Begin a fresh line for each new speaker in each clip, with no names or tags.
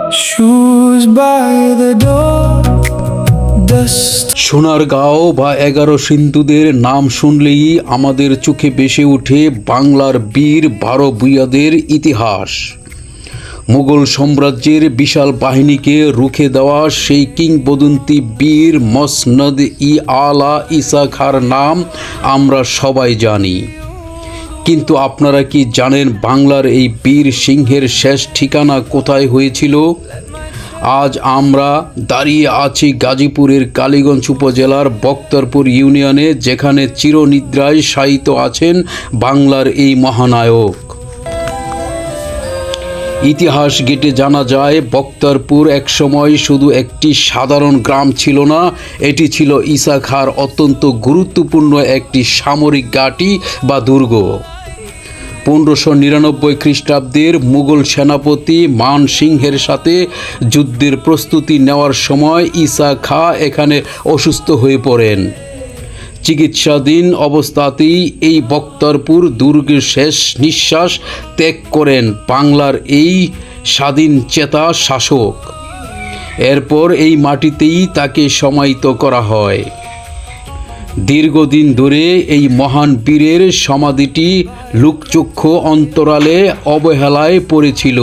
Shoes by the door, dust.
Sonargaon বা 11 সিন্ধুদের নাম শুনলেই আমাদের চোখে ভেসে ওঠে বাংলার বীর 12 ভূঁইয়াদের ইতিহাস। মুঘল সাম্রাজ্যের বিশাল বাহিনীকে রুখে দেওয়া সেই কিংবদন্তি বীর মসনদ ই আলা ঈসা খাঁর নাম আমরা সবাই জানি। কিন্তু আপনারা কি জানেন বাংলার এই বীর সিংহের শেষ ঠিকানা কোথায় হয়েছিল? আজ আমরা দাঁড়িয়ে আছি গাজীপুরের কালীগঞ্জ উপজেলার বক্তারপুর ইউনিয়নে, যেখানে চিরনিদ্রায় শায়িত আছেন বাংলার এই মহানায়ক। ইতিহাস ঘেঁটে জানা যায় বক্তারপুর একসময় শুধু একটি সাধারণ গ্রাম ছিল না, এটি ছিল ঈসা খাঁর অত্যন্ত গুরুত্বপূর্ণ একটি সামরিক ঘাঁটি বা দুর্গ। 1599 খ্রিস্টাব্দের মুঘল সেনাপতি মান সিংহের সাথে যুদ্ধের প্রস্তুতি নেওয়ার সময় ঈসা খাঁ এখানে অসুস্থ হয়ে পড়েন। চিকিৎসাধীন অবস্থাতেই এই বক্তারপুর দুর্গের শেষ নিঃশ্বাস ত্যাগ করেন বাংলার এই স্বাধীন চেতা শাসক। এরপর এই মাটিতেই তাকে সমাহিত করা হয়। দীর্ঘদিন ধরে এই মহান বীরের সমাধিটি লোকচক্ষু অন্তরালে অবহেলায় পড়েছিল।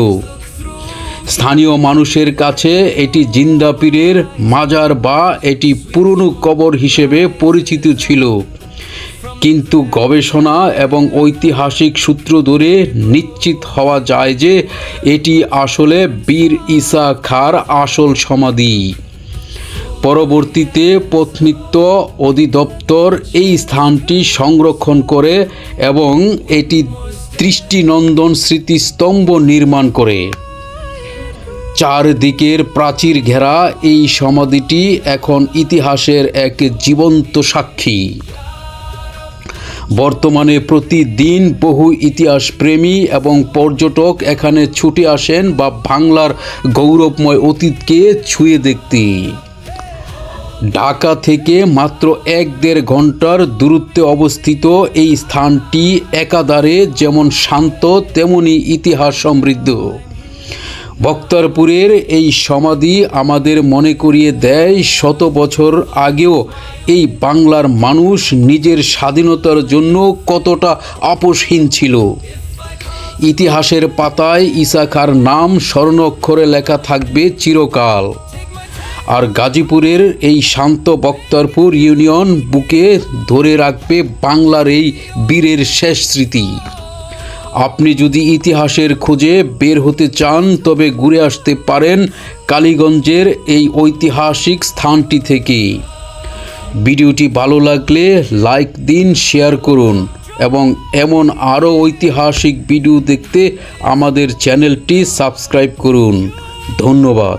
স্থানীয় মানুষের কাছে এটি জিন্দা পীরের মাজার বা এটি পুরনো কবর হিসেবে পরিচিত ছিল। কিন্তু গবেষণা এবং ঐতিহাসিক সূত্র ধরে নিশ্চিত হওয়া যায় যে এটি আসলে বীর ঈসা খাঁর আসল সমাধি। পরবর্তীতে প্রত্নতত্ত্ব অধিদপ্তর এই স্থানটি সংরক্ষণ করে এবং এটি দৃষ্টিনন্দন স্মৃতিস্তম্ভ নির্মাণ করে। চারদিকের প্রাচীর ঘেরা এই সমাধিটি এখন ইতিহাসের এক জীবন্ত সাক্ষী। বর্তমানে প্রতিদিন বহু ইতিহাসপ্রেমী এবং পর্যটক এখানে ছুটে আসেন বা বাংলার গৌরবময় অতীতকে ছুঁয়ে দেখতে। ঢাকা থেকে মাত্র 1-1.5 ঘন্টার দূরত্বে অবস্থিত এই স্থানটি একাধারে যেমন শান্ত তেমনি ইতিহাস সমৃদ্ধ। বক্তারপুরের এই সমাধি আমাদের মনে করিয়ে দেয় শত বছর আগেও এই বাংলার মানুষ নিজের স্বাধীনতার জন্য কতটা আপোষহীন ছিল। ইতিহাসের পাতায় ঈসা খাঁর নাম স্বর্ণাক্ষরে লেখা থাকবে চিরকাল। আর গাজীপুরের এই শান্ত বক্তারপুর ইউনিয়ন বুকে ধরে রাখবে বাংলার এই বীরের শেষ স্মৃতি। আপনি যদি ইতিহাসের খোঁজে বের হতে চান তবে ঘুরে আসতে পারেন কালীগঞ্জের এই ঐতিহাসিক স্থানটি থেকে। ভিডিওটি ভালো লাগলে লাইক দিন, শেয়ার করুন এবং এমন আরও ঐতিহাসিক ভিডিও দেখতে আমাদের চ্যানেলটি সাবস্ক্রাইব করুন। ধন্যবাদ।